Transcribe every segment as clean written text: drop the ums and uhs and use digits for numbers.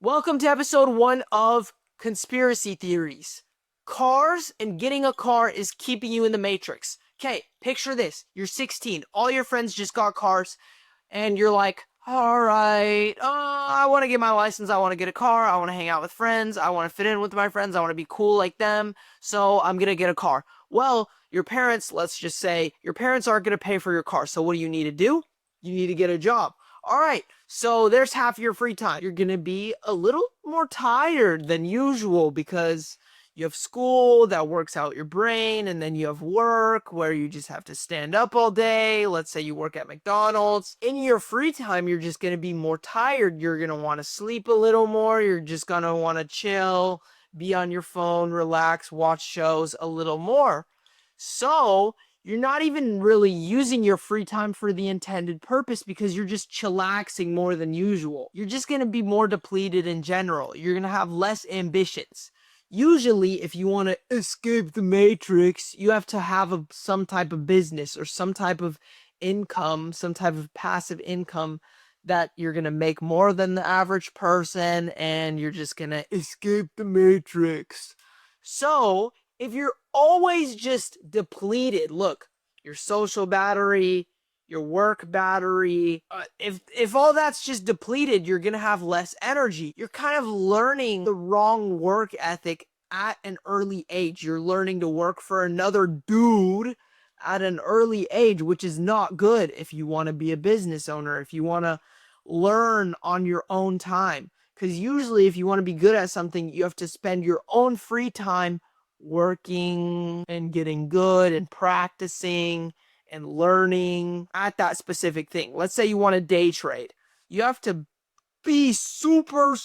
Welcome to episode 1 of Conspiracy Theories. Cars and getting a car is keeping you in the Matrix. Okay, picture this. You're 16. All your friends just got cars, and you're like, alright, I want to get my license. I want to get a car. I want to hang out with friends. I want to fit in with my friends. I want to be cool like them. So I'm going to get a car. Well, your parents, let's just say, your parents aren't going to pay for your car. So what do? You need to get a job. All right, so there's half your free time. You're gonna be a little more tired than usual because you have school that works out your brain, and then you have work where you just have to stand up all day. Let's say you work at McDonald's. In your free time, you're just gonna be more tired. You're gonna want to sleep a little more. You're just gonna want to chill, be on your phone, relax, watch shows a little more. So, you're not even really using your free time for the intended purpose because you're just chillaxing more than usual. You're just going to be more depleted in general. You're going to have less ambitions. Usually, if you want to escape the matrix, you have to have some type of business or some type of income, some type of passive income that you're going to make more than the average person, and you're just going to escape the matrix. So, if you're always just depleted, look, your social battery, your work battery, if all that's just depleted, you're going to have less energy. You're kind of learning the wrong work ethic at an early age. You're learning to work for another dude at an early age, which is not good if you want to be a business owner, if you want to learn on your own time. Because usually, if you want to be good at something, you have to spend your own free time working and getting good and practicing and learning at that specific thing. Let's say you want to day trade. You have to be super,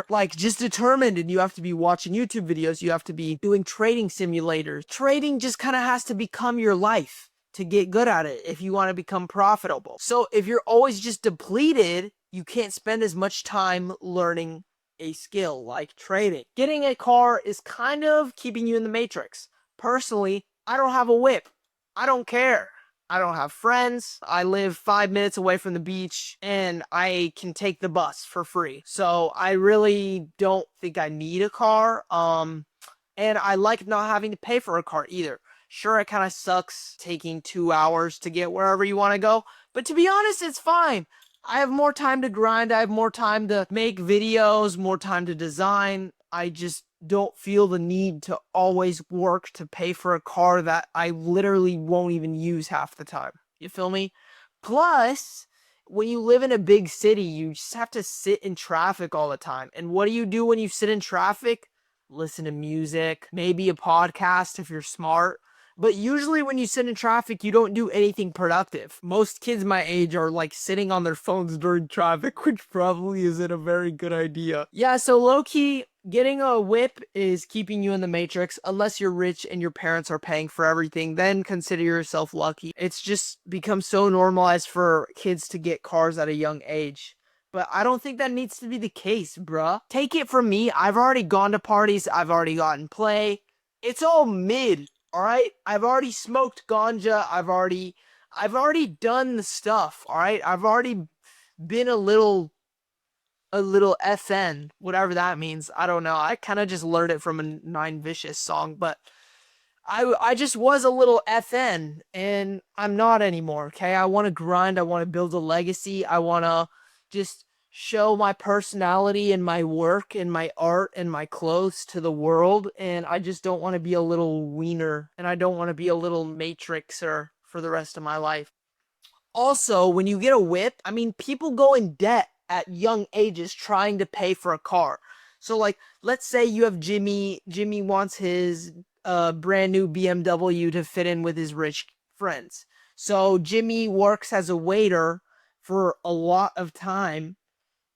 like just determined, and you have to be watching YouTube videos. You have to be doing trading simulators. Trading just kind of has to become your life to get good at it if you want to become profitable. So if you're always just depleted, you can't spend as much time learning a skill like trading. Getting a car is kind of keeping you in the matrix. Personally, I don't have a whip. I don't care. I don't have friends. I live 5 minutes away from the beach, and I can take the bus for free. So I really don't think I need a car. And I like not having to pay for a car either. Sure, it kind of sucks taking 2 hours to get wherever you want to go, but to be honest, it's fine. I have more time to grind. I have more time to make videos, more time to design. I just don't feel the need to always work to pay for a car that I literally won't even use half the time. You feel me? Plus, when you live in a big city, you just have to sit in traffic all the time. And what do you do when you sit in traffic? Listen to music, maybe a podcast if you're smart. But usually when you sit in traffic, you don't do anything productive. Most kids my age are like sitting on their phones during traffic, which probably isn't a very good idea. Yeah, so low key, getting a whip is keeping you in the matrix. Unless you're rich and your parents are paying for everything, then consider yourself lucky. It's just become so normalized for kids to get cars at a young age. But I don't think that needs to be the case, bruh. Take it from me, I've already gone to parties, I've already gotten play. It's all mid. All right, I've already smoked ganja. I've already done the stuff. All right, I've already been a little FN, whatever that means. I don't know. I kind of just learned it from a Nine Vicious song, but I just was a little FN, and I'm not anymore. Okay, I want to grind. I want to build a legacy. I want to just show my personality and my work and my art and my clothes to the world, and I just don't want to be a little wiener, and I don't want to be a little matrixer for the rest of my life. Also, when you get a whip, I mean, people go in debt at young ages trying to pay for a car. So, like, let's say you have Jimmy. Jimmy wants his brand new BMW to fit in with his rich friends. So, Jimmy works as a waiter for a lot of time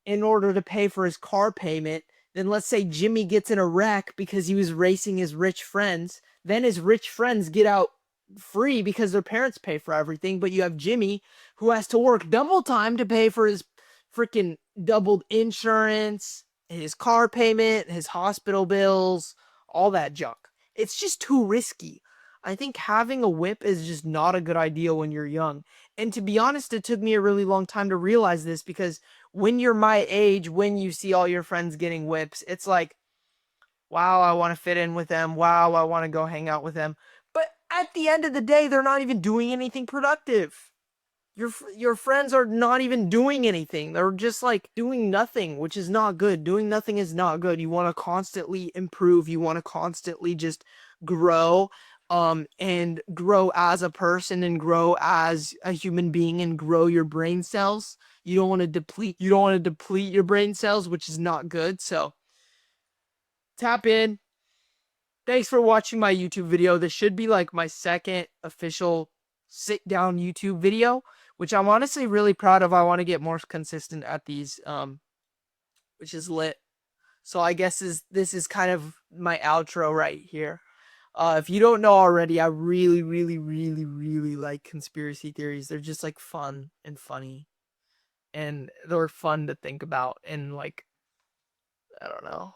in order to pay for his car payment. Then let's say Jimmy gets in a wreck because he was racing his rich friends. Then his rich friends get out free because their parents pay for everything. But you have Jimmy who has to work double time to pay for his freaking doubled insurance, his car payment, his hospital bills, all that junk. It's just too risky. I think having a whip is just not a good idea when you're young. And to be honest, it took me a really long time to realize this because when you're my age, when you see all your friends getting whips, it's like, wow, I want to fit in with them. Wow, I want to go hang out with them. But at the end of the day, they're not even doing anything productive. Your friends are not even doing anything. They're just like doing nothing, which is not good. Doing nothing is not good. You want to constantly improve. You want to constantly just grow, and grow as a person and grow as a human being and grow your brain cells. You don't want to deplete your brain cells, which is not good. So tap in. Thanks for watching my YouTube video. This should be like my second official sit down YouTube video, which I'm honestly really proud of. I want to get more consistent at these, which is lit. So I guess this is kind of my outro right here. If you don't know already, I really, really, really, really like conspiracy theories. They're just like fun and funny, and they're fun to think about, and like, I don't know.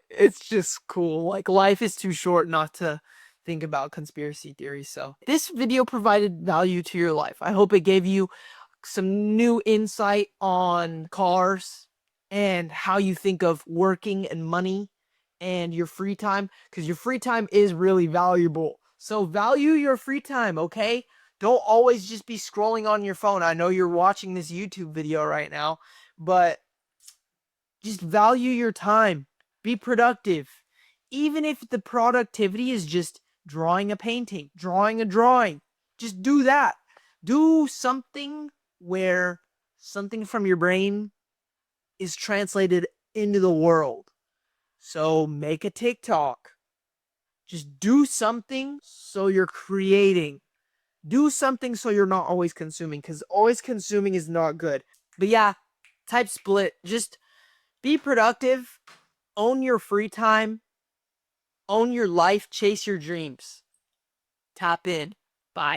It's just cool. Like, life is too short not to think about conspiracy theories. So this video provided value to your life. I hope it gave you some new insight on cars and how you think of working and money and your free time, because your free time is really valuable. So value your free time, okay? Don't always just be scrolling on your phone. I know you're watching this YouTube video right now, but just value your time. Be productive. Even if the productivity is just drawing a painting, drawing a drawing, just do that. Do something where something from your brain is translated into the world. So make a TikTok. Just do something so you're creating. Do something so you're not always consuming, because always consuming is not good. But yeah, type split. Just be productive. Own your free time. Own your life. Chase your dreams. Tap in. Bye.